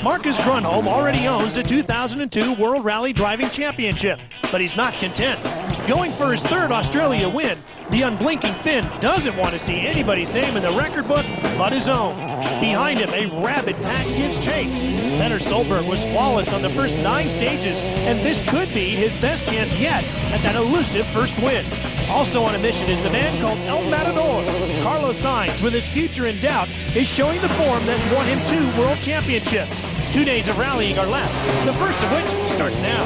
Marcus Grunholm already owns the 2002 World Rally Driving Championship, but he's not content. Going for his third Australia win, the unblinking Finn doesn't want to see anybody's name in the record book but his own. Behind him, a rabid pack gives chase. Petter Solberg was flawless on the first 9 stages, and this could be his best chance yet at that elusive first win. Also on a mission is the man called El Matador. Carlos Sainz, with his future in doubt, is showing the form that's won him 2 world championships. 2 days of rallying are left, the first of which starts now.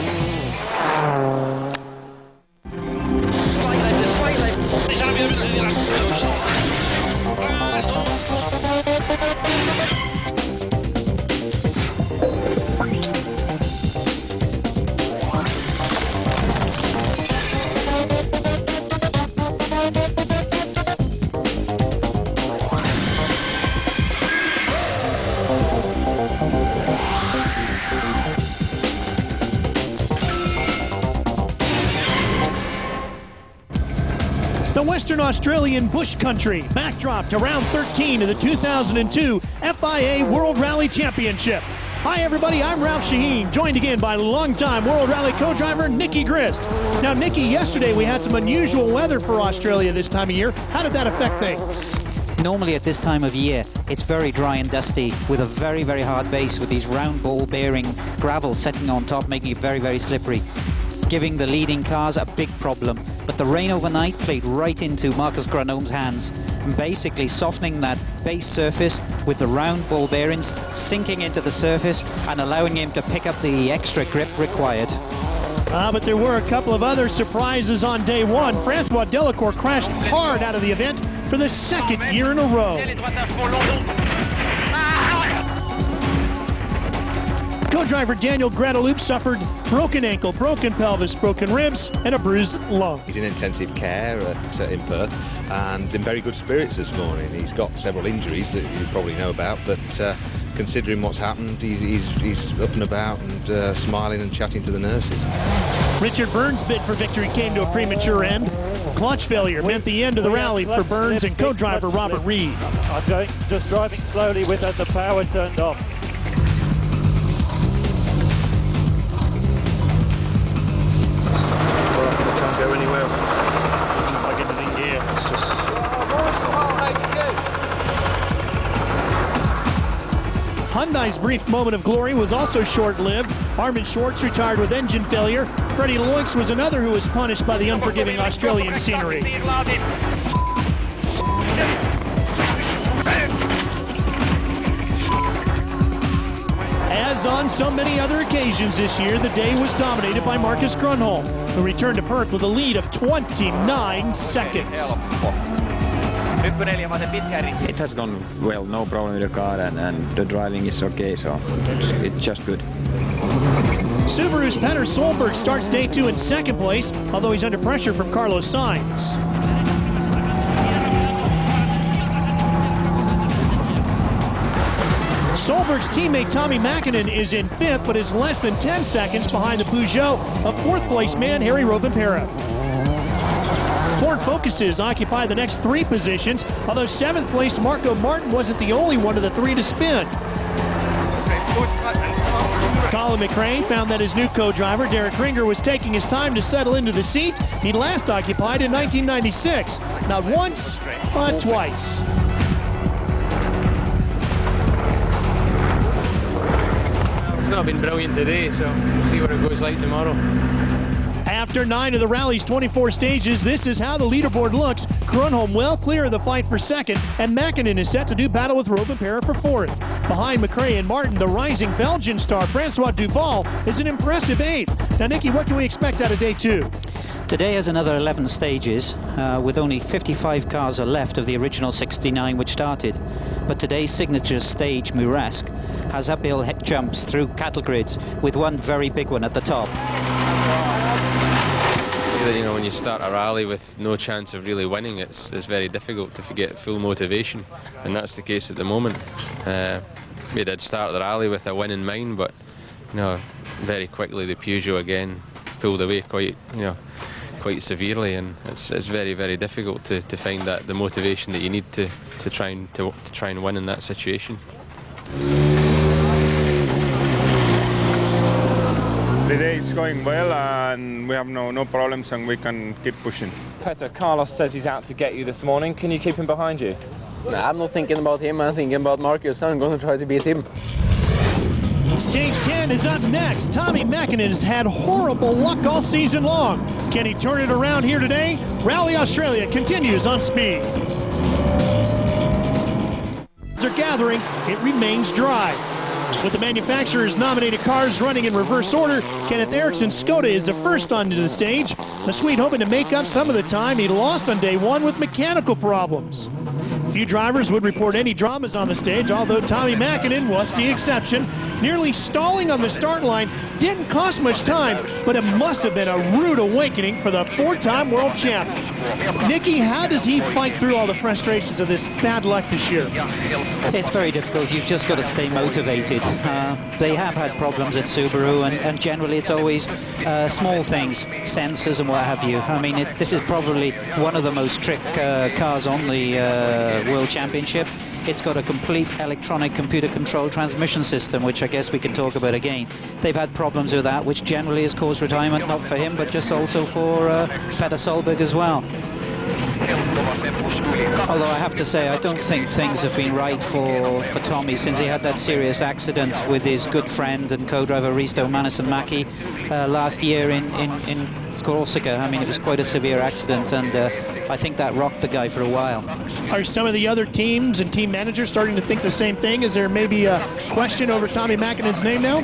The Western Australian bush country, backdrop to round 13 of the 2002 FIA World Rally Championship. Hi everybody, I'm Ralph Shaheen, joined again by longtime World Rally co-driver Nicky Grist. Now Nicky, yesterday we had some unusual weather for Australia this time of year. How did that affect things? Normally at this time of year, it's very dry and dusty with a very, very hard base with these round ball bearing gravel setting on top, making it very, very slippery, giving the leading cars a big problem. But the rain overnight played right into Marcus Grunholm's hands, and basically softening that base surface with the round ball bearings sinking into the surface and allowing him to pick up the extra grip required. But there were a couple of other surprises on day one. Francois Delacour crashed hard out of the event for the 2nd year in a row. Co-driver Daniel Gradaloup suffered broken ankle, broken pelvis, broken ribs, and a bruised lung. He's in intensive care in Perth and in very good spirits this morning. He's got several injuries that you probably know about, but considering what's happened, he's up and about and smiling and chatting to the nurses. Richard Burns' bid for victory came to a premature end. Clutch failure meant the end of the rally for Burns and co-driver Robert Reed. I'm going just driving slowly with the power turned off. Go anywhere. If I get it in gear, it's just... Hyundai's brief moment of glory was also short-lived. Armin Schwartz retired with engine failure. Freddie Loix was another who was punished by the unforgiving Australian scenery. As on so many other occasions this year, the day was dominated by Marcus Grunholm, who returned to Perth with a lead of 29 seconds. It has gone well, no problem with the car, and the driving is okay, so it's just good. Subaru's Petter Solberg starts day 2 in 2nd place, although he's under pressure from Carlos Sainz. Solberg's teammate Tommy Mäkinen is in 5th, but is less than 10 seconds behind the Peugeot of 4th place man Harry Rovanperä. Ford Focuses occupy the next 3 positions, although 7th place Marco Martin wasn't the only one of the 3 to spin. Colin McRae found that his new co-driver Derek Ringer was taking his time to settle into the seat he last occupied in 1996. Not once, but twice. It's not been brilliant today, so we'll see what it goes like tomorrow. After 9 of the rally's 24 stages, this is how the leaderboard looks. Grunholm well clear of the fight for 2nd, and Mäkinen is set to do battle with Rovanperä for 4th. Behind McRae and Martin, the rising Belgian star Francois Duval is an impressive 8th. Now, Nicky, what can we expect out of day 2? Today has another 11 stages, with only 55 cars are left of the original 69 which started. But today's signature stage, Murresque, has uphill jumps through cattle grids, with one very big one at the top. You know, when you start a rally with no chance of really winning, it's very difficult to get full motivation, and that's the case at the moment. We did start the rally with a win in mind, but you know, very quickly the Peugeot again pulled away quite severely, and it's very, very difficult to find the motivation that you need to try and win in that situation. The day is going well and we have no problems and we can keep pushing. Petter, Carlos says he's out to get you this morning. Can you keep him behind you? Nah, I'm not thinking about him, I'm thinking about Marcus. I'm going to try to beat him. Stage 10 is up next. Tommy Mäkinen has had horrible luck all season long. Can he turn it around here today? Rally Australia continues on speed. Are gathering, it remains dry. With the manufacturer's nominated cars running in reverse order, Kenneth Eriksson's Skoda is the first onto the stage. The Swede hoping to make up some of the time he lost on day one with mechanical problems. Few drivers would report any dramas on the stage, although Tommy Mäkinen was the exception. Nearly stalling on the start line didn't cost much time, but it must have been a rude awakening for the four-time world champ. Nicky, how does he fight through all the frustrations of this bad luck this year? It's very difficult. You've just got to stay motivated. They have had problems at Subaru, and generally it's always small things, sensors and what have you. I mean, this is probably one of the most tricked cars on the World Championship. It's got a complete electronic computer control transmission system, which I guess we can talk about again. They've had problems with that, which generally has caused retirement, not for him, but just also for Petter Solberg as well. Although I have to say, I don't think things have been right for Tommy since he had that serious accident with his good friend and co-driver Risto Manison-Mäki last year in Corsica. I mean, it was quite a severe accident, and I think that rocked the guy for a while. Are some of the other teams and team managers starting to think the same thing? Is there maybe a question over Tommy Mäkinen's name now?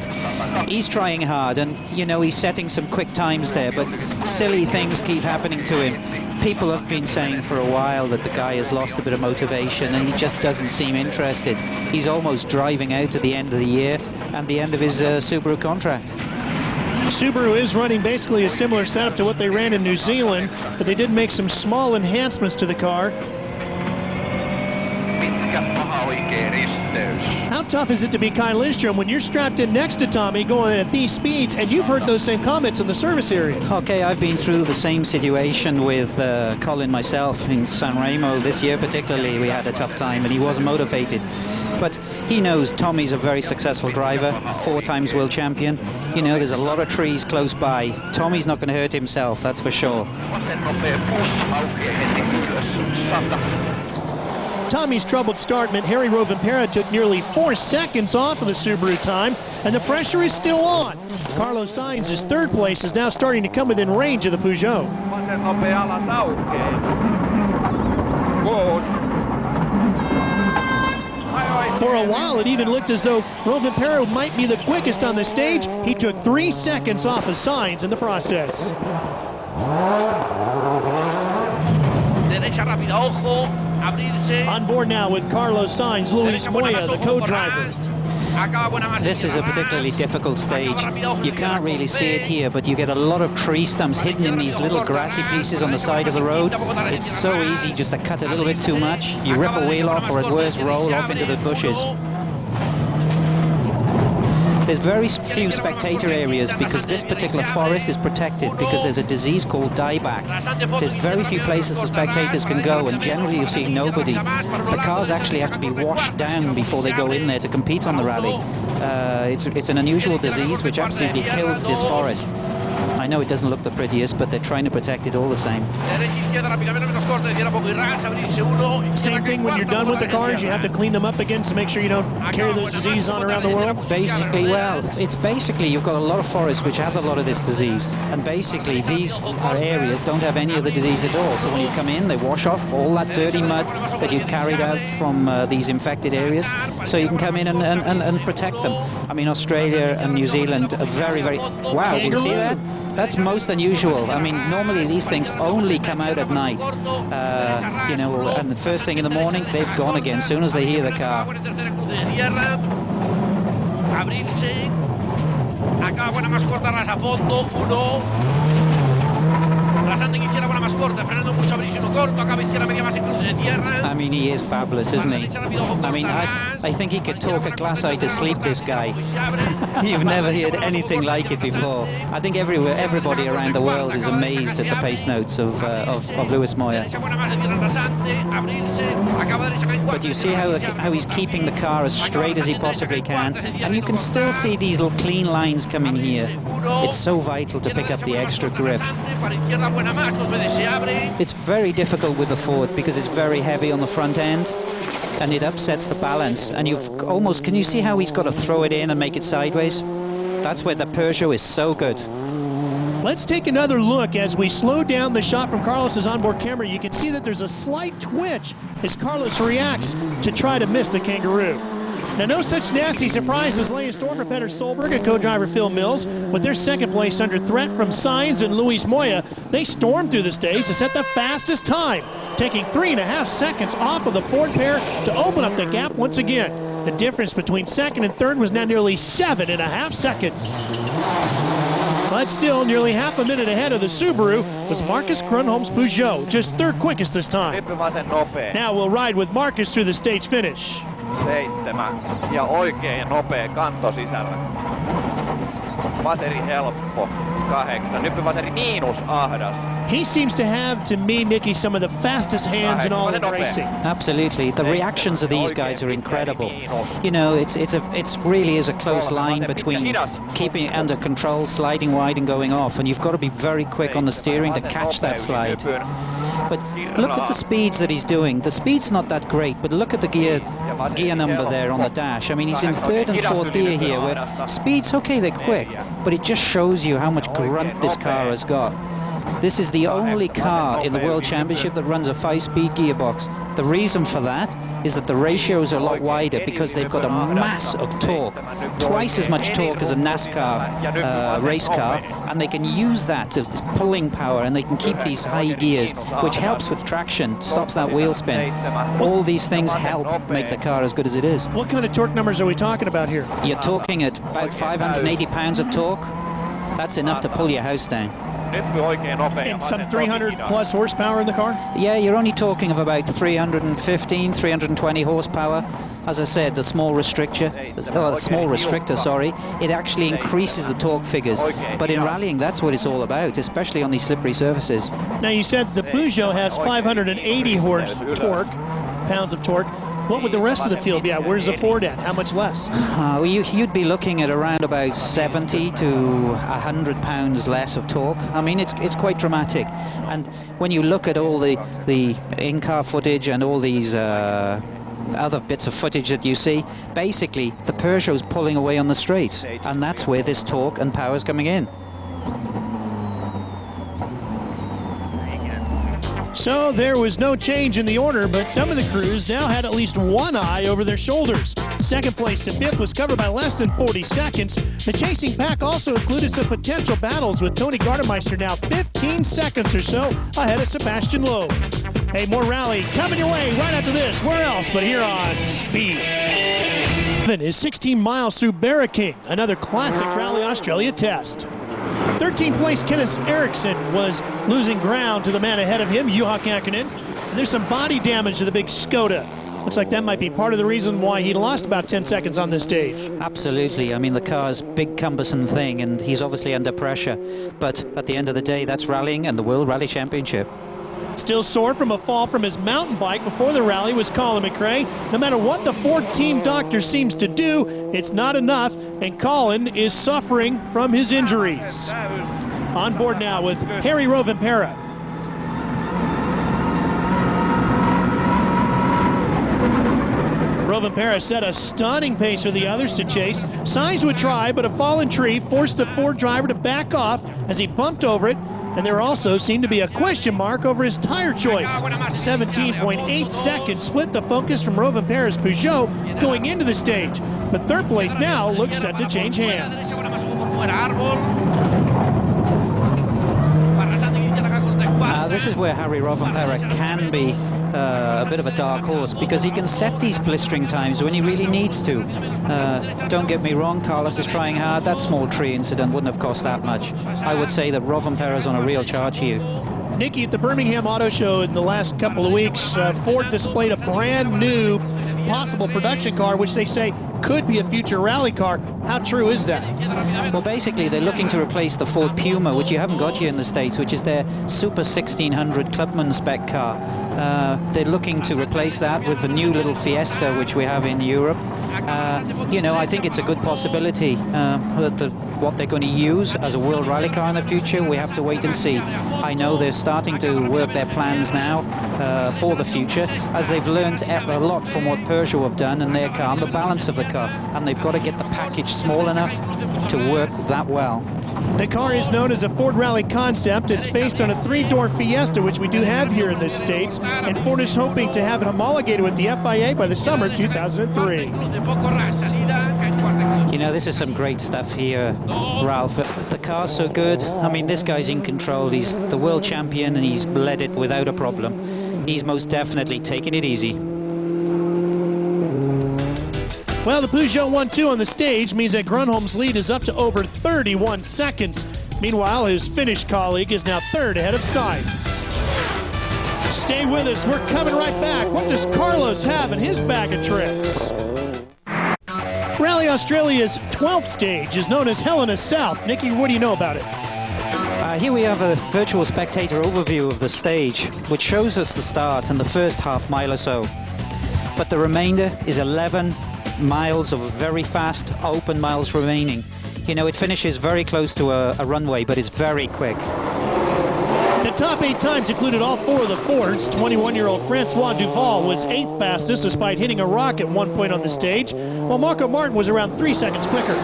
He's trying hard, and you know, he's setting some quick times there, but silly things keep happening to him. People have been saying for a while that the guy has lost a bit of motivation and he just doesn't seem interested. He's almost driving out at the end of the year and the end of his Subaru contract. Subaru is running basically a similar setup to what they ran in New Zealand, but they did make some small enhancements to the car. How tough is it to be Kai Lindstrom when you're strapped in next to Tommy going at these speeds, and you've heard those same comments in the service area? Okay, I've been through the same situation with Colin myself in San Remo this year particularly. We had a tough time and he wasn't motivated. But he knows Tommy's a very successful driver, 4 times world champion. You know, there's a lot of trees close by. Tommy's not going to hurt himself, that's for sure. Tommy's troubled start meant Harry Rovanperä took nearly 4 seconds off of the Subaru time, and the pressure is still on. Carlos Sainz's third place is now starting to come within range of the Peugeot. For a while, it even looked as though Rovanperä might be the quickest on the stage. He took 3 seconds off of Sainz in the process. On board now with Carlos Sainz, Luis Moya, the co-driver. This is a particularly difficult stage. You can't really see it here, but you get a lot of tree stumps hidden in these little grassy pieces on the side of the road. It's so easy just to cut a little bit too much. You rip a wheel off, or at worst roll off into the bushes. There's very few spectator areas because this particular forest is protected because there's a disease called dieback. There's very few places the spectators can go, and generally you see nobody. The cars actually have to be washed down before they go in there to compete on the rally. It's an unusual disease which absolutely kills this forest. I know it doesn't look the prettiest, but they're trying to protect it all the same. Same thing when you're done with the cars, you have to clean them up again to make sure you don't carry those diseases on around the world? Basically, well, it's basically you've got a lot of forests which have a lot of this disease, and basically these areas don't have any of the disease at all. So when you come in, they wash off all that dirty mud that you've carried out from these infected areas, so you can come in and protect them. I mean, Australia and New Zealand are very, very... Wow, do you see that? That's most unusual. I mean, normally these things only come out at night, you know, and the first thing in the morning, they've gone again as soon as they hear the car. I mean, he is fabulous, isn't he? I mean, I think he could talk a glass eye to sleep, this guy. You've never heard anything like it before. I think everybody around the world is amazed at the pace notes of Luis Moya. But you see how he's keeping the car as straight as he possibly can, and you can still see these little clean lines coming here. It's so vital to pick up the extra grip. It's very difficult with the Ford because it's very heavy on the front end and it upsets the balance, and you've almost, can you see how he's got to throw it in and make it sideways? That's where the Peugeot is so good. Let's take another look as we slow down the shot from Carlos's onboard camera. You can see that there's a slight twitch as Carlos reacts to try to miss the Kangaroo. Now, no such nasty surprise as Lea Storker, Petter Solberg, and co-driver Phil Mills. With their second place under threat from Sainz and Luis Moya, they stormed through the stage to set the fastest time, taking 3.5 seconds off of the Ford pair to open up the gap once again. The difference between second and third was now nearly 7.5 seconds. But still, nearly half a minute ahead of the Subaru was Marcus Grönholm's Peugeot, just third quickest this time. Now we'll ride with Marcus through the stage finish. 7 ja oikein nopea kanto sisällä. Vaseri helppo 8. Nyppyvaseri miinus ahdas. He seems to have, to me, Nicky, some of the fastest hands in all of racing. Absolutely. The reactions of these guys are incredible. You know, it's really is a close line between keeping it under control, sliding wide and going off, and you've got to be very quick on the steering to catch that slide. But look at the speeds that he's doing. The speed's not that great, but look at the gear number there on the dash. I mean, he's in third and fourth gear here, where speeds, okay, they're quick, but it just shows you how much grunt this car has got. This is the only car in the World Championship that runs a 5-speed gearbox. The reason for that is that the ratios are a lot wider because they've got a mass of torque, twice as much torque as a NASCAR race car, and they can use that to pulling power, and they can keep these high gears, which helps with traction, stops that wheel spin. All these things help make the car as good as it is. What kind of torque numbers are we talking about here? You're talking at about 580 pounds of torque. That's enough to pull your house down. And some 300 plus horsepower in the car? Yeah, you're only talking of about 315, 320 horsepower. As I said, the small restrictor, it actually increases the torque figures. But in rallying, that's what it's all about, especially on these slippery surfaces. Now, you said the Peugeot has 580 pounds of torque. What would the rest of the field be at? Where's the Ford at? How much less? You'd be looking at around about 70 to 100 pounds less of torque. I mean, it's quite dramatic. And when you look at all the in-car footage and all these other bits of footage that you see, basically the Peugeot's pulling away on the straights, and that's where this torque and power is coming in. So there was no change in the order, but some of the crews now had at least one eye over their shoulders. Second place to fifth was covered by less than 40 seconds. The chasing pack also included some potential battles, with Tony Gardemeister now 15 seconds or so ahead of Sebastian Loeb. Hey, more rally coming your way right after this. Where else but here on Speed? Is 16 miles through Barraking, another classic Rally Australia test. 13th place Kenneth Eriksson was losing ground to the man ahead of him, Juha Käkkönen. And there's some body damage to the big Skoda. Looks like that might be part of the reason why he lost about 10 seconds on this stage. Absolutely. I mean, the car's a big, cumbersome thing, and he's obviously under pressure. But at the end of the day, that's rallying and the World Rally Championship. Still sore from a fall from his mountain bike before the rally was Colin McRae. No matter what the Ford team doctor seems to do, it's not enough, and Colin is suffering from his injuries. On board now with Harry Rovanperä. Rovanperä set a stunning pace for the others to chase. Sainz would try, but a fallen tree forced the Ford driver to back off as he bumped over it. And there also seemed to be a question mark over his tire choice. 17.8 seconds split the focus from Rovanperä's Peugeot going into the stage. But third place now looks set to change hands. This is where Harry Rovanperä can be a bit of a dark horse, because he can set these blistering times when he really needs to. Don't get me wrong, Carlos is trying hard. That small tree incident wouldn't have cost that much. I would say that Rovanperä's on a real charge here. Nicky, at the Birmingham Auto Show in the last couple of weeks, Ford displayed a brand new possible production car, which they say could be a future rally car. How true is that? Well, basically, they're looking to replace the Ford Puma, which you haven't got here in the States, which is their Super 1600 Clubman spec car. They're looking to replace that with the new little Fiesta, which we have in Europe. You know, I think it's a good possibility that what they're going to use as a World Rally car in the future, we have to wait and see. I know they're starting to work their plans now for the future, as they've learned a lot from what Peugeot have done in their car and the balance of the car, and they've got to get the package small enough to work that well. The car is known as a Ford Rally concept. It's based on a 3-door Fiesta, which we do have here in the States, and Ford is hoping to have it homologated with the FIA by the summer 2003. You know, this is some great stuff here, Ralph. The car's so good. I mean, this guy's in control. He's the world champion and he's led it without a problem. He's most definitely taking it easy. Well, the Peugeot 1-2 on the stage means that Grönholm's lead is up to over 31 seconds. Meanwhile, his Finnish colleague is now third ahead of Sainz. Stay with us. We're coming right back. What does Carlos have in his bag of tricks? Rally Australia's 12th stage is known as Helena South. Nicky, what do you know about it? Here we have a virtual spectator overview of the stage, which shows us the start and the first half mile or so. But the remainder is 11 miles of very fast open miles remaining. You know, it finishes very close to a runway, but it's very quick. The top 8 times included all 4 of the Fords. 21-year-old Francois Duval was 8th fastest despite hitting a rock at one point on the stage, while Marco Martin was around 3 seconds quicker.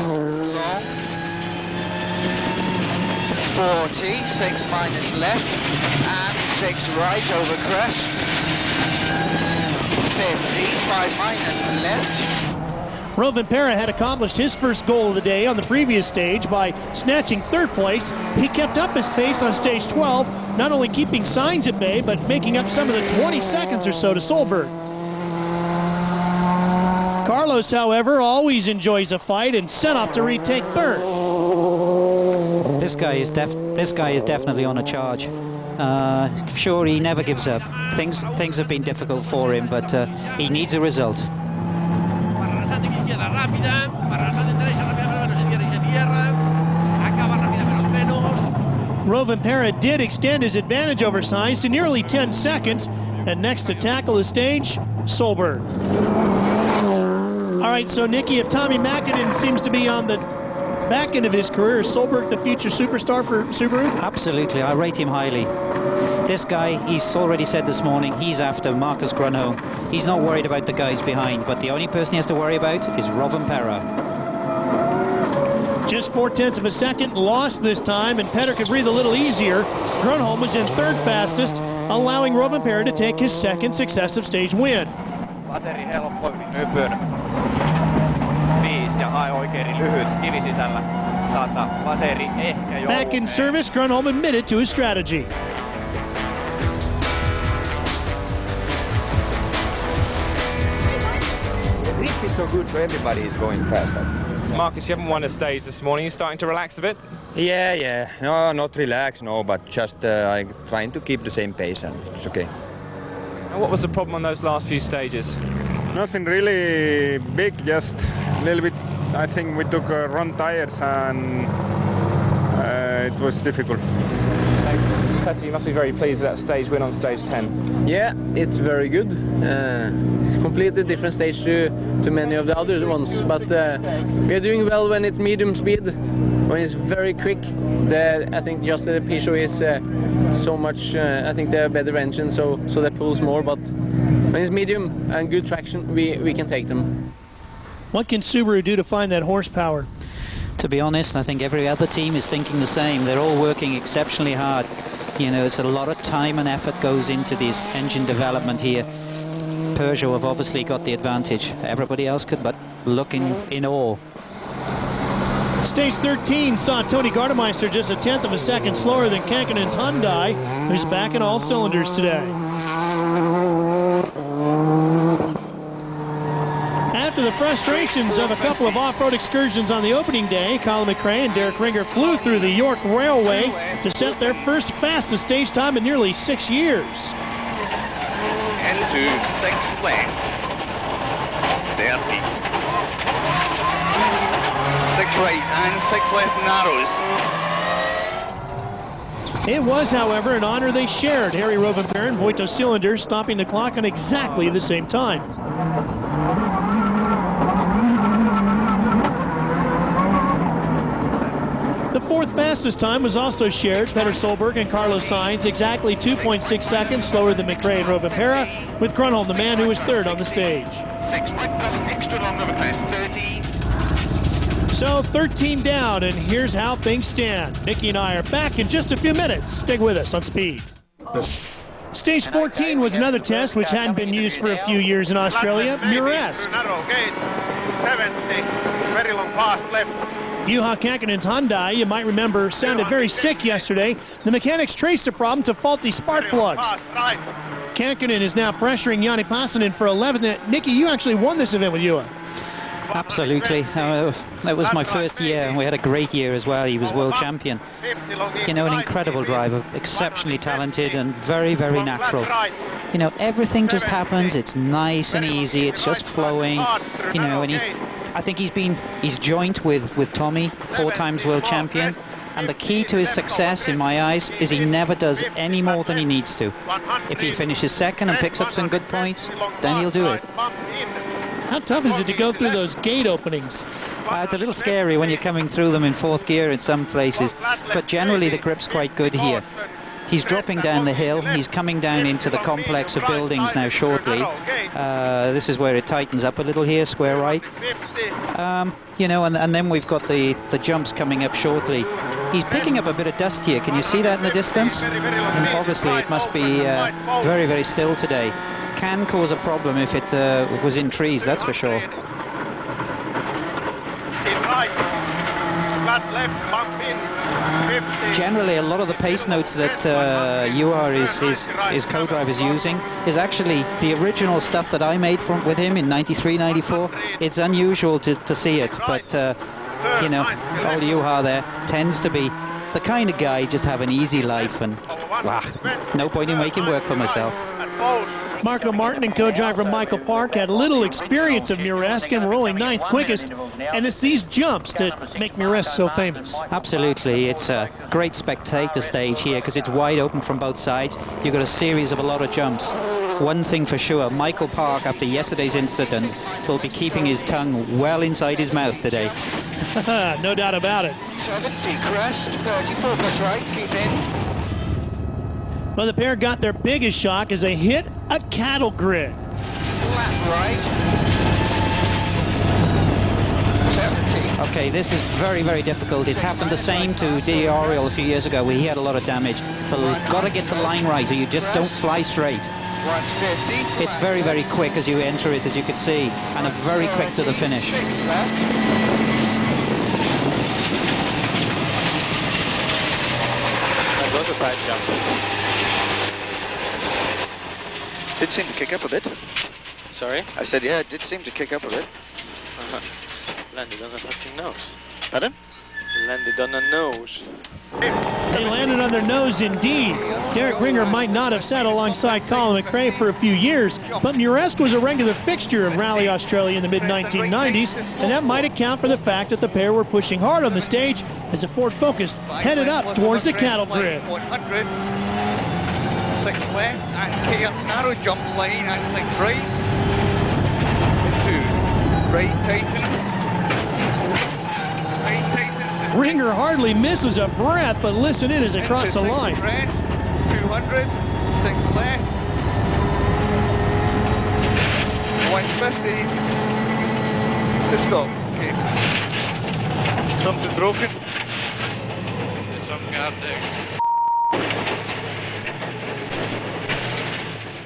40, 6 minus left, and 6 right over crest. 50, 5 minus left. Rovanperä had accomplished his first goal of the day on the previous stage by snatching 3rd place. He kept up his pace on stage 12, not only keeping Sainz at bay, but making up some of the 20 seconds or so to Solberg. Carlos, however, always enjoys a fight and set off to retake 3rd. This guy is definitely on a charge. Sure, he never gives up. Things have been difficult for him, but he needs a result. Rovanperä did extend his advantage over Sainz to nearly 10 seconds, and next to tackle the stage, Solberg. All right, so Nicky, if Tommy Mäkinen seems to be on the back end of his career, is Solberg the future superstar for Subaru? Absolutely, I rate him highly. This guy, he's already said this morning, he's after Marcus Grönholm. He's not worried about the guys behind, but the only person he has to worry about is Rovanperä. Just 0.4 of a second lost this time, and Petter could breathe a little easier. Grönholm was in 3rd fastest, allowing Rovanperä to take his 2nd successive stage win. Vaseri helppo yli nypyn. 5 ja hae oikein lyhyt kivi sisällä. 100. Vaseri ehkä jo. Back in service, Grönholm admitted to his strategy. It's so good, so everybody is going fast. Marcus, you haven't won a stage this morning. You starting to relax a bit? Yeah. No, not relax, no, but just I'm trying to keep the same pace and it's okay. And what was the problem on those last few stages? Nothing really big, just a little bit. I think we took wrong tires and it was difficult. Petter, you must be very pleased with that stage win on stage 10. Yeah, it's very good. It's completely different stage to many of the other ones, but we're doing well when it's medium speed. When it's very quick, I think just the Peugeot is so much. I think they're a better engine, so that pulls more. But when it's medium and good traction, we can take them. What can Subaru do to find that horsepower? To be honest, I think every other team is thinking the same. They're all working exceptionally hard. You know, it's a lot of time and effort goes into this engine development here. Peugeot have obviously got the advantage. Everybody else could but look in awe. Stage 13 saw Tony Gardemeister just 1/10 of a second slower than Kankinen's Hyundai, who's back in all cylinders today. After the frustrations of a couple of off-road excursions on the opening day, Colin McRae and Derek Ringer flew through the York Railway to set their first fastest stage time in nearly 6 years. Into 6 left. 30. 6 right and 6 left narrows. It was, however, an honor they shared. Harry Rovanperä and Voito Cylinder stopping the clock on exactly the same time. fastest time was also shared. Petter Solberg and Carlos Sainz, exactly 2.6 seconds slower than McRae and Rovanpera, with Grunholm, the man who was third on the stage. 6 right plus extra long over crest, 13. So 13 down, and here's how things stand. Nicky and I are back in just a few minutes. Stick with us on Speed. Stage 14 was another test which hadn't been used for a few years in Australia, Murresque. Narrow gate, 70, very long fast left. Juha Kankinen's Hyundai, you might remember, sounded very sick yesterday. The mechanics traced the problem to faulty spark plugs. Kankinen is now pressuring Jani Passanen for 11th. Nicky, you actually won this event with Juha. Absolutely. That was my first year, and we had a great year as well. He was world champion. You know, an incredible driver, exceptionally talented and very, very natural. You know, everything just happens. It's nice and easy. It's just flowing. You know, and I think he's joint with Tommy, 4 times world champion. And the key to his success, in my eyes, is he never does any more than he needs to. If he finishes second and picks up some good points, then he'll do it. How tough is it to go through those gate openings? It's a little scary when you're coming through them in 4th gear in some places, but generally the grip's quite good here. He's dropping down the hill. He's coming down into the complex of buildings now shortly. This is where it tightens up a little here, square right. You know, and then we've got the jumps coming up shortly. He's picking up a bit of dust here. Can you see that in the distance? And obviously it must be very, very still today. Can cause a problem if it was in trees, that's for sure. Generally, a lot of the pace notes that his co-driver is using is actually the original stuff that I made with him in 93, 94. It's unusual to see it, but you know, old Juha there tends to be the kind of guy just have an easy life, and no point in making work for myself. Marco Martin and co-driver Michael Park had little experience of Murresque and were only 9th quickest, and it's these jumps that make Murresque so famous. Absolutely, it's a great spectator stage here because it's wide open from both sides. You've got a series of a lot of jumps. One thing for sure, Michael Park, after yesterday's incident, will be keeping his tongue well inside his mouth today. No doubt about it. 70 crest, 34 plus right, keep in. Well, the pair got their biggest shock as they hit a cattle grid. Flat right. 70. Okay, this is very, very difficult. It's happened the same to D. Oriel a few years ago where he had a lot of damage. But you've got to get the line right or you just don't fly straight. 150. It's very, very quick as you enter it, as you can see, and very quick to the finish. 6 left. That was a bad jump. Did seem to kick up a bit. Sorry? I said, yeah, it did seem to kick up a bit. Landed on a fucking nose. Pardon? Landed on a nose. They landed on their nose indeed. Derek Ringer might not have sat alongside Colin McRae for a few years, but Murresque was a regular fixture of Rally Australia in the mid-1990s, and that might account for the fact that the pair were pushing hard on the stage as the Ford Focus headed up towards the cattle grid. 100. 6 left, and here, narrow jump line, and 6 right. 2 right tightens. Right tightens. Ringer hardly misses a breath, but listen in as it crossed the line. Crest, 200, 6 left. 150. To stop. Okay. Something broken. There's some guard there.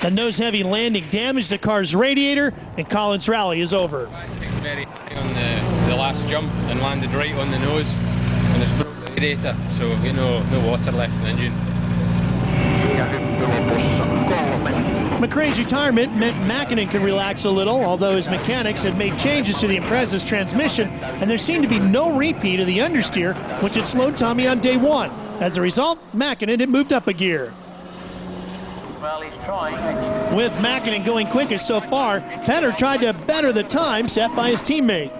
The nose-heavy landing damaged the car's radiator, and Colin's rally is over. Very high on the last jump and landed right on the nose, and it's broke the radiator, so we've got no water left in the engine. McRae's retirement meant Mäkinen could relax a little, although his mechanics had made changes to the Impreza's transmission, and there seemed to be no repeat of the understeer, which had slowed Tommy on day 1. As a result, Mäkinen had moved up a gear. With Mäkinen going quickest so far, Petter tried to better the time set by his teammate.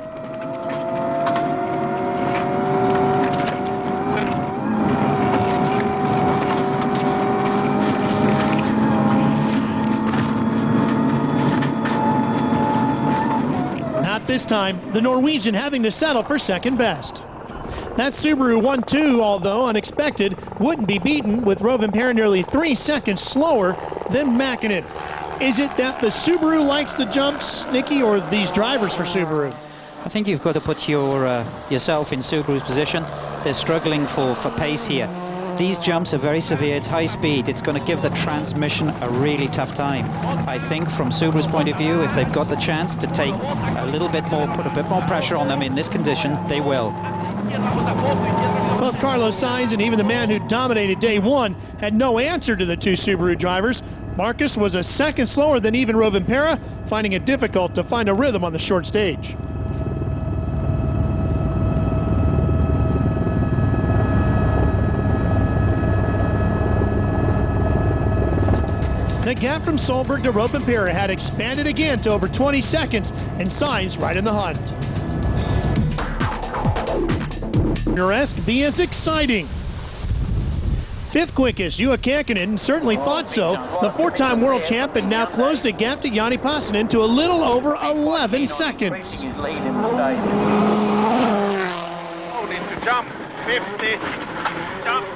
Not this time, the Norwegian having to settle for second best. That Subaru 1-2, although unexpected, wouldn't be beaten with Rovanperä nearly 3 seconds slower than Mäkinen. Is it that the Subaru likes the jumps, Nikki, or these drivers for Subaru? I think you've got to put yourself in Subaru's position. They're struggling for pace here. These jumps are very severe. It's high speed. It's going to give the transmission a really tough time. I think from Subaru's point of view, if they've got the chance to take a little bit more, put a bit more pressure on them in this condition, they will. Both Carlos Sainz and even the man who dominated day one had no answer to the two Subaru drivers. Marcus was a second slower than even Rovanperä, finding it difficult to find a rhythm on the short stage. The gap from Solberg to Rovanperä had expanded again to over 20 seconds, and Sainz right in the hunt. Murresque be as exciting. Fifth quickest, Juha Käkkinen certainly thought so. The four-time world champ had now closed the gap to Jani Passanen to a little over 11 seconds. Holding to jump, 50, jump,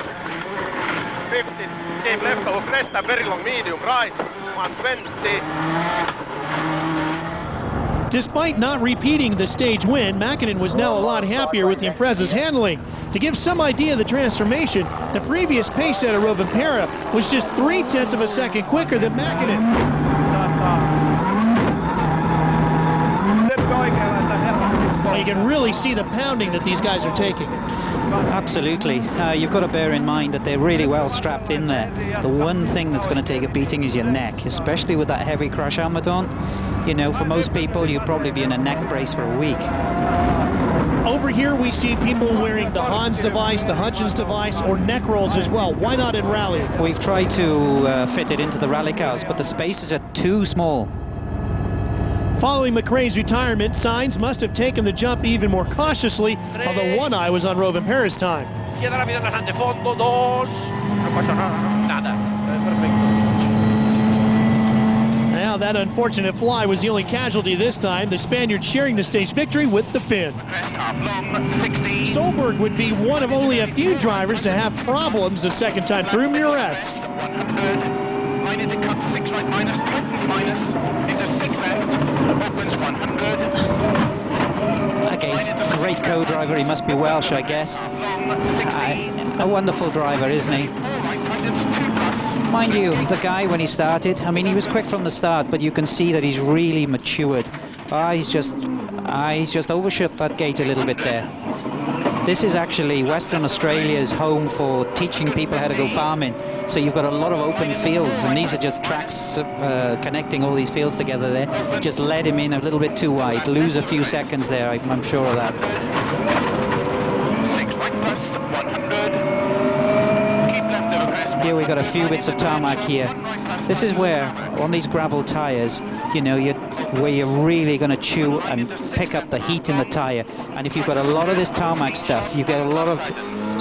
50. Came left over crest and very long medium right, 120. Despite not repeating the stage win, Mäkinen was now a lot happier with the Impreza's handling. To give some idea of the transformation, the previous pace setter Rovanperä was just 0.3 of a second quicker than Mäkinen. You can really see the pounding that these guys are taking. Absolutely. You've got to bear in mind that they're really well strapped in there. The one thing that's going to take a beating is your neck, especially with that heavy crash helmet on. You know, for most people, you'll probably be in a neck brace for a week. Over here, we see people wearing the Hans device, the Hutchins device, or neck rolls as well. Why not in rally? We've tried to fit it into the rally cars, but the spaces are too small. Following McRae's retirement, Sainz must have taken the jump even more cautiously, although one eye was on Rovanperä's time. Now that unfortunate fly was the only casualty this time, the Spaniard sharing the stage victory with the Finn. Solberg would be one of only a few drivers to have problems the second time through Murresque. Okay, great co-driver. He must be Welsh, I guess. A wonderful driver, isn't he? Mind you, the guy when he started, I mean, he was quick from the start, but you can see that he's really matured. He's just overshot that gate a little bit there. This is actually Western Australia's home for teaching people how to go farming. So you've got a lot of open fields, and these are just tracks connecting all these fields together there. Just let him in a little bit too wide. Lose a few seconds there, I'm sure of that. Here we've got a few bits of tarmac here. This is where, on these gravel tyres, you know, where you're really going to chew and pick up the heat in the tyre. And if you've got a lot of this tarmac stuff, you get a lot of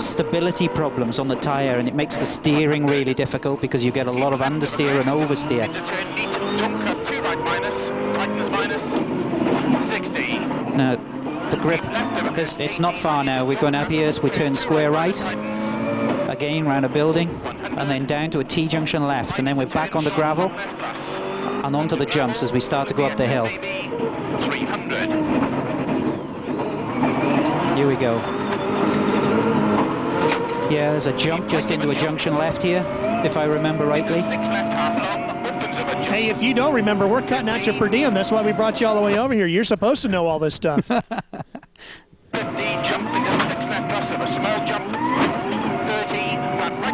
stability problems on the tyre, and it makes the steering really difficult because you get a lot of understeer and oversteer. Now, the grip, it's not far now. We're going up here, so we turn square right, again round a building, and then down to a T-junction left, and then we're back on the gravel and onto the jumps as we start to go up the hill. Here we go. Yeah, there's a jump just into a junction left here, if I remember rightly. Hey, if you don't remember, we're cutting out your per diem. That's why we brought you all the way over here. You're supposed to know all this stuff.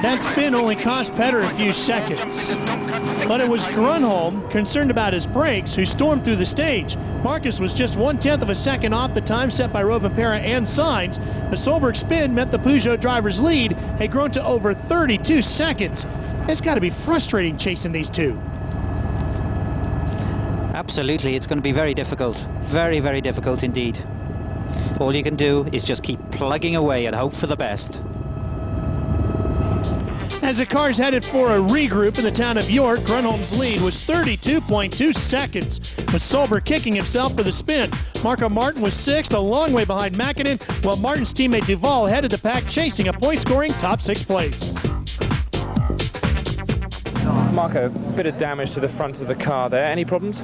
That spin only cost Petter a few seconds. But it was Grönholm, concerned about his brakes, who stormed through the stage. Marcus was just 1/10 of a second off the time set by Rovanperä and Sainz, but Solberg's spin meant the Peugeot driver's lead had grown to over 32 seconds. It's got to be frustrating chasing these two. Absolutely, it's going to be very difficult. Very, very difficult indeed. All you can do is just keep plugging away and hope for the best. As the car's headed for a regroup in the town of York, Grunholm's lead was 32.2 seconds, with Solberg kicking himself for the spin. Marco Martin was sixth, a long way behind Mäkinen, while Martin's teammate Duval headed the pack, chasing a point-scoring top 6 place. Marco, a bit of damage to the front of the car there. Any problems?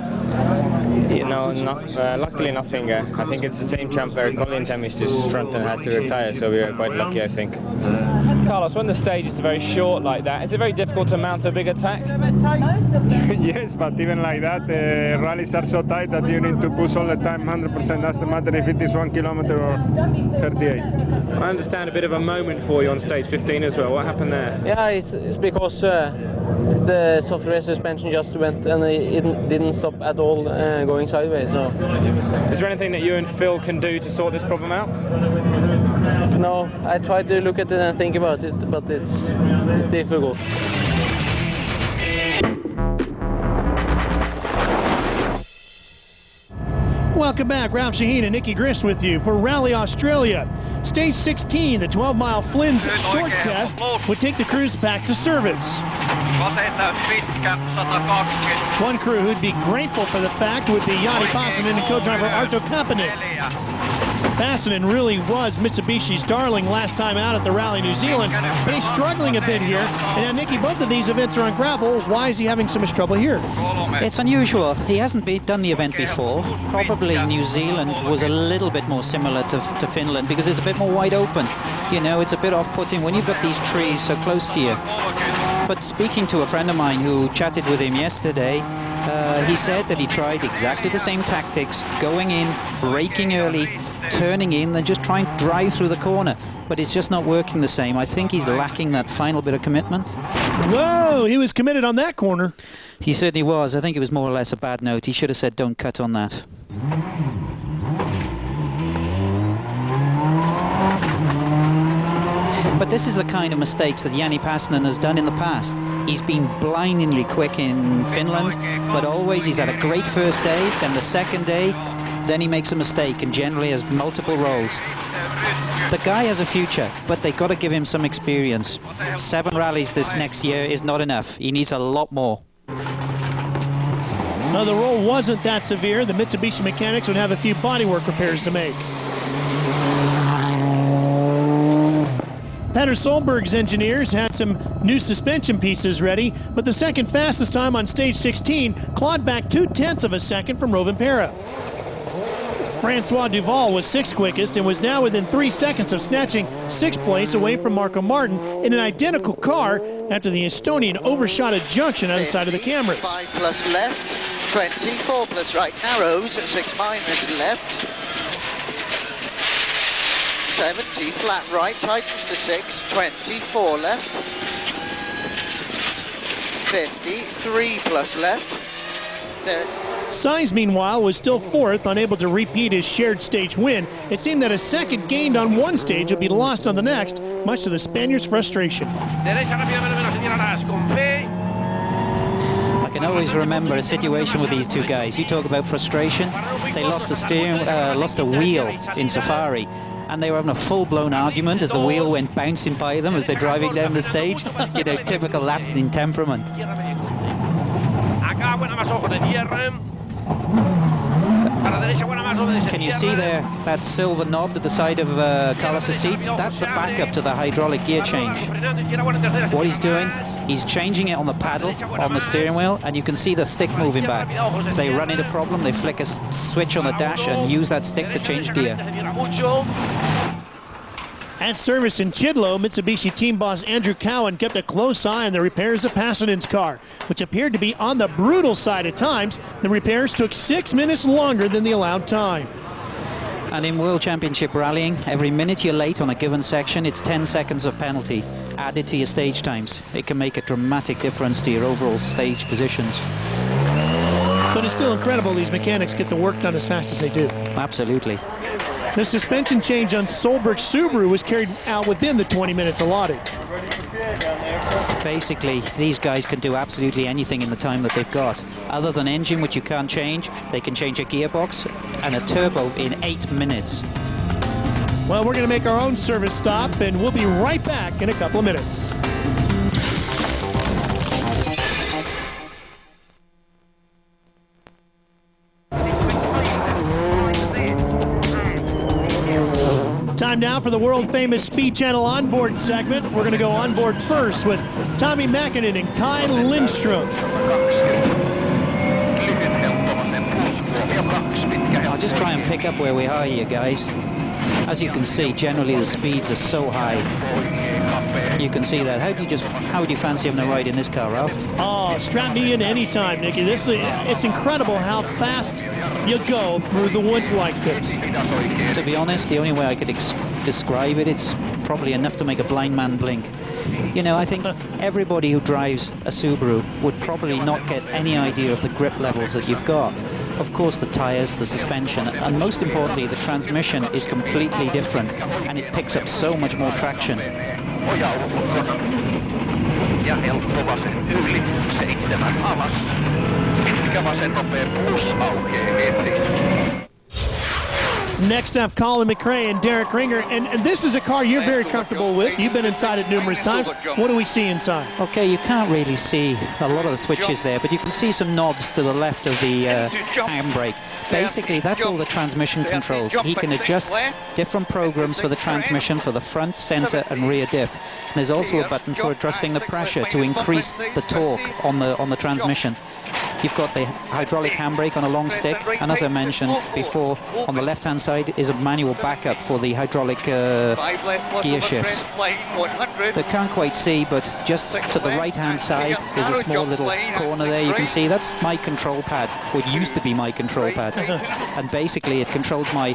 Yeah, no, luckily nothing. I think it's the same jump where Colin damaged his front and had to retire, so we were quite lucky, I think. Carlos, when the stage is very short like that, is it very difficult to mount a big attack? Yes, but even like that, the rallies are so tight that you need to push all the time 100%. Doesn't matter if it is 1 kilometer or 38. I understand a bit of a moment for you on stage 15 as well. What happened there? Yeah, it's because the software suspension just went and it didn't stop at all going sideways. So, is there anything that you and Phil can do to sort this problem out? No, I tried to look at it and think about it, but it's difficult. Welcome back. Ralph Shaheen and Nicky Grist with you for Rally Australia. Stage 16, the 12-mile Flynn's short test, would take the crews back to service. One crew who'd be grateful for the fact would be Jani Passanen and co-driver Arto Kapanen. Passanen really was Mitsubishi's darling last time out at the Rally New Zealand, but he's struggling a bit here. And now, Nicky, both of these events are on gravel. Why is he having so much trouble here? It's unusual. He hasn't done the event before. Probably New Zealand was a little bit more similar to Finland because it's a bit more wide open. You know, it's a bit off-putting when you've got these trees so close to you. But speaking to a friend of mine who chatted with him yesterday, he said that he tried exactly the same tactics, going in, braking early, turning in and just trying to drive through the corner. But it's just not working the same. I think he's lacking that final bit of commitment. Whoa, he was committed on that corner. He certainly was. I think it was more or less a bad note. He should have said, don't cut on that. But this is the kind of mistakes that Jani Passanen has done in the past. He's been blindingly quick in Finland, but always he's had a great first day, then the second day, then he makes a mistake and generally has multiple rolls. The guy has a future, but they've got to give him some experience. 7 rallies this next year is not enough. He needs a lot more. No, the roll wasn't that severe. The Mitsubishi mechanics would have a few bodywork repairs to make. Petter Solberg's engineers had some new suspension pieces ready, but the second fastest time on stage 16 clawed back 0.2 of a second from Rovanperä. Francois Duval was 6th quickest and was now within 3 seconds of snatching 6th place away from Marco Martin in an identical car after the Estonian overshot a junction on the side of the cameras. 5 plus left, 20, 4 plus right narrows, 6 minus left. 70, flat right, tightens to 6, 20, 4 left. 50, 3 plus left. 30. Sainz, meanwhile, was still 4th, unable to repeat his shared stage win. It seemed that a second gained on one stage would be lost on the next, much to the Spaniards' frustration. I can always remember a situation with these two guys. You talk about frustration. They lost a wheel in Safari, and they were having a full-blown argument as the wheel went bouncing by them as they're driving down the stage. You know, typical Latin temperament. Can you see there that silver knob at the side of Carlos's seat? That's the backup to the hydraulic gear change. What he's doing, he's changing it on the paddle, on the steering wheel, and you can see the stick moving back. If they run into a problem, they flick a switch on the dash and use that stick to change gear. At service in Chidlow, Mitsubishi team boss Andrew Cowan kept a close eye on the repairs of Passanen's car, which appeared to be on the brutal side at times. The repairs took 6 minutes longer than the allowed time. And in World Championship rallying, every minute you're late on a given section, it's 10 seconds of penalty added to your stage times. It can make a dramatic difference to your overall stage positions. But it's still incredible these mechanics get the work done as fast as they do. Absolutely. The suspension change on Solberg's Subaru was carried out within the 20 minutes allotted. Basically, these guys can do absolutely anything in the time that they've got. Other than engine, which you can't change, they can change a gearbox and a turbo in 8 minutes. Well, we're going to make our own service stop, and we'll be right back in a couple of minutes. Time now for the world-famous Speed Channel onboard segment. We're going to go onboard first with Tommi Mäkinen and Kai Lindström. I'll just try and pick up where we are here, guys. As you can see, generally the speeds are so high. You can see that. How would you fancy having a ride in this car, Ralph? Oh, strap me in anytime, Nicky. It's incredible how fast you go through the woods like this. To be honest, the only way I could describe it, it's probably enough to make a blind man blink. You know, I think everybody who drives a Subaru would probably not get any idea of the grip levels that you've got. Of course, the tyres, the suspension, and most importantly, the transmission is completely different, and it picks up so much more traction. Ja helppo vasen yli, 7 alas. Pitkä vasen nopea plus aukeaa heti. Next up, Colin McRae and Derek Ringer. And this is a car you're very comfortable with. You've been inside it numerous times. What do we see inside? Okay, you can't really see a lot of the switches there, but you can see some knobs to the left of the handbrake. Basically, that's all the transmission controls. He can adjust different programs for the transmission for the front, center, and rear diff. And there's also a button for adjusting the pressure to increase the torque on the transmission. You've got the hydraulic handbrake on a long stick, and as I mentioned before, on the left-hand side is a manual backup for the hydraulic gear shifts. They can't quite see, but just to the right-hand side is a small little corner there. You can see that's my control pad, what used to be my control pad, and basically it controls my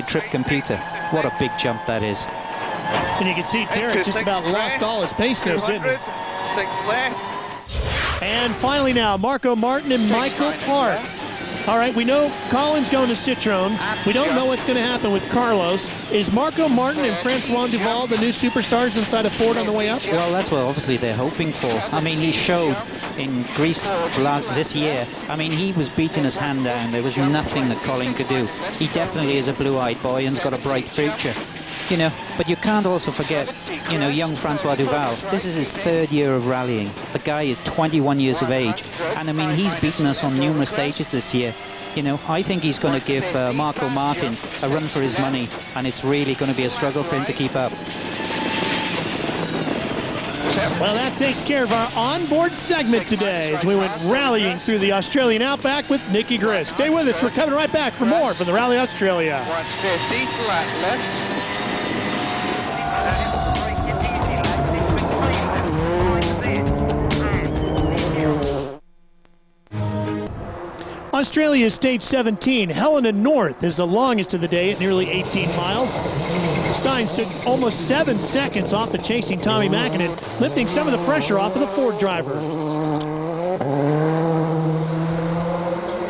trip computer. What a big jump that is. And you can see Derek just about lost all his pace nose, didn't he? 6 left. And finally now, Marco Martin and Michael Park. All right, we know Colin's going to Citroën. We don't know what's going to happen with Carlos. Is Marco Martin and Francois Duval the new superstars inside of Ford on the way up? Well, that's what obviously they're hoping for. I mean, he showed in Greece this year. I mean, he was beating his hand down. There was nothing that Colin could do. He definitely is a blue-eyed boy and's got a bright future. You know, but you can't also forget, you know, young Francois Duval. This is his 3rd year of rallying. The guy is 21 years of age. And, I mean, he's beaten us on numerous stages this year. You know, I think he's going to give Marco Martin a run for his money, and it's really going to be a struggle for him to keep up. Well, that takes care of our onboard segment today as we went rallying through the Australian outback with Nicky Grist. Stay with us. We're coming right back for more from the Rally Australia. 150 flat left. Australia's stage 17, Helena North, is the longest of the day at nearly 18 miles. Sainz took almost 7 seconds off the chasing Tommi Mäkinen, lifting some of the pressure off of the Ford driver.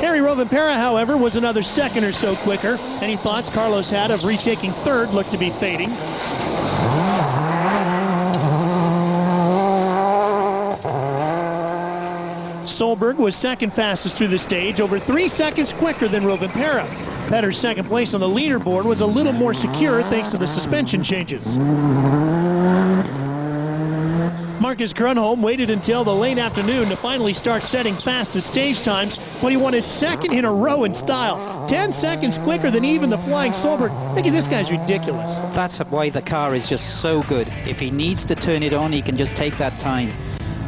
Harry Rovanperä, however, was another second or so quicker. Any thoughts Carlos had of retaking 3rd looked to be fading. Solberg was second fastest through the stage, over 3 seconds quicker than Rovanperä. Petter's second place on the leaderboard was a little more secure thanks to the suspension changes. Marcus Grönholm waited until the late afternoon to finally start setting fastest stage times, but he won his 2nd in a row in style. 10 seconds quicker than even the flying Solberg. Mickey, this guy's ridiculous. That's why the car is just so good. If he needs to turn it on, he can just take that time.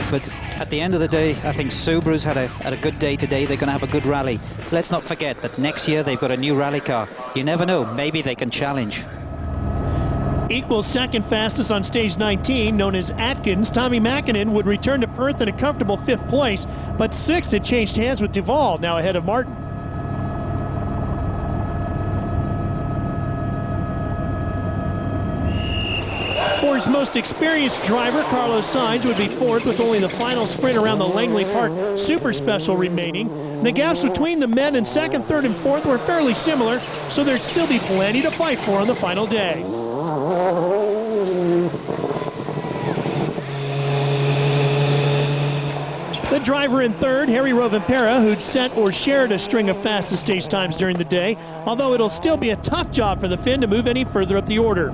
But at the end of the day, I think Subaru's had a good day today. They're going to have a good rally. Let's not forget that next year they've got a new rally car. You never know, maybe they can challenge. Equal second fastest on stage 19, known as Atkins, Tommi Mäkinen would return to Perth in a comfortable 5th place, but 6th had changed hands with Duval, now ahead of Martin. Ford's most experienced driver, Carlos Sainz, would be 4th with only the final sprint around the Langley Park Super Special remaining. The gaps between the men in 2nd, 3rd, and 4th were fairly similar, so there'd still be plenty to fight for on the final day. The driver in 3rd, Harry Rovanperä, who'd set or shared a string of fastest stage times during the day, although it'll still be a tough job for the Finn to move any further up the order.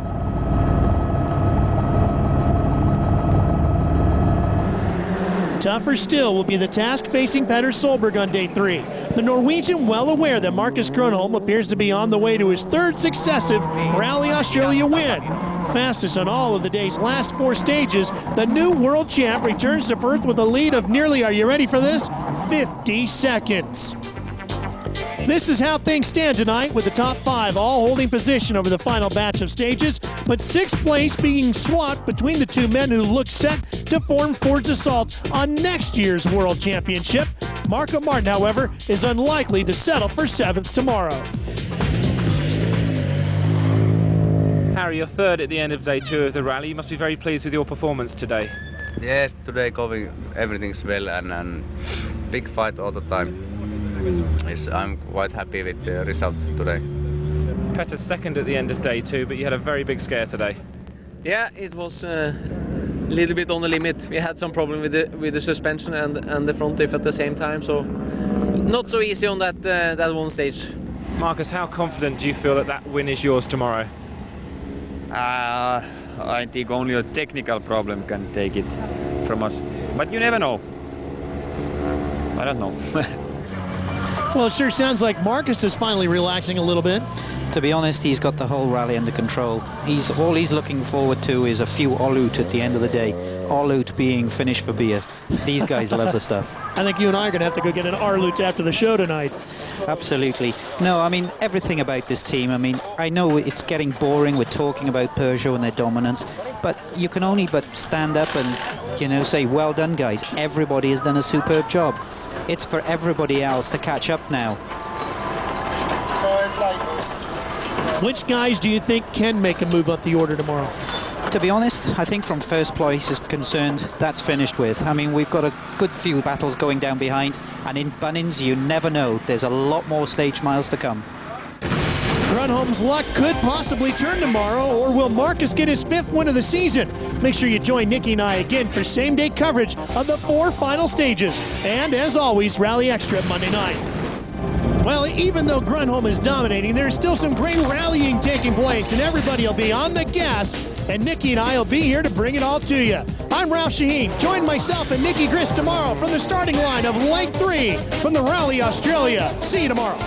Tougher still will be the task facing Petter Solberg on day 3. The Norwegian, well aware that Marcus Grönholm appears to be on the way to his third successive Rally Australia win. Fastest on all of the day's last 4 stages, the new world champ returns to Perth with a lead of nearly, are you ready for this, 50 seconds. This is how things stand tonight, with the top 5 all holding position over the final batch of stages, but 6th place being swapped between the 2 men who look set to form Ford's assault on next year's World Championship. Marco Martin, however, is unlikely to settle for 7th tomorrow. Harry, you're third at the end of day 2 of the rally. You must be very pleased with your performance today. Yes, today going everything's well and big fight all the time. Yes, I'm quite happy with the result today. Petter's second at the end of day 2, but you had a very big scare today. Yeah, it was a little bit on the limit. We had some problem with the suspension and the front diff at the same time, so not so easy on that one stage. Marcus, how confident do you feel that that win is yours tomorrow? I think only a technical problem can take it from us, but you never know. I don't know. Well, it sure sounds like Marcus is finally relaxing a little bit. To be honest, he's got the whole rally under control. All he's looking forward to is a few Olut at the end of the day. Olut being Finnish for beer. These guys love the stuff. I think you and I are going to have to go get an Arlut after the show tonight. Absolutely. No, I mean, everything about this team, I mean, I know it's getting boring with talking about Peugeot and their dominance, but you can only but stand up and, you know, say, well done, guys. Everybody has done a superb job. It's for everybody else to catch up now. Which guys do you think can make a move up the order tomorrow? To be honest, I think from first place is concerned, that's finished with. I mean, we've got a good few battles going down behind, and in Bunnings, you never know. There's a lot more stage miles to come. Grönholm's luck could possibly turn tomorrow, or will Marcus get his 5th win of the season? Make sure you join Nikki and I again for same-day coverage of the 4 final stages. And as always, Rally Extra Monday night. Well, even though Grönholm is dominating, there's still some great rallying taking place, and everybody will be on the gas, and Nikki and I will be here to bring it all to you. I'm Ralph Shaheen. Join myself and Nikki Grist tomorrow from the starting line of Leg 3 from the Rally Australia. See you tomorrow.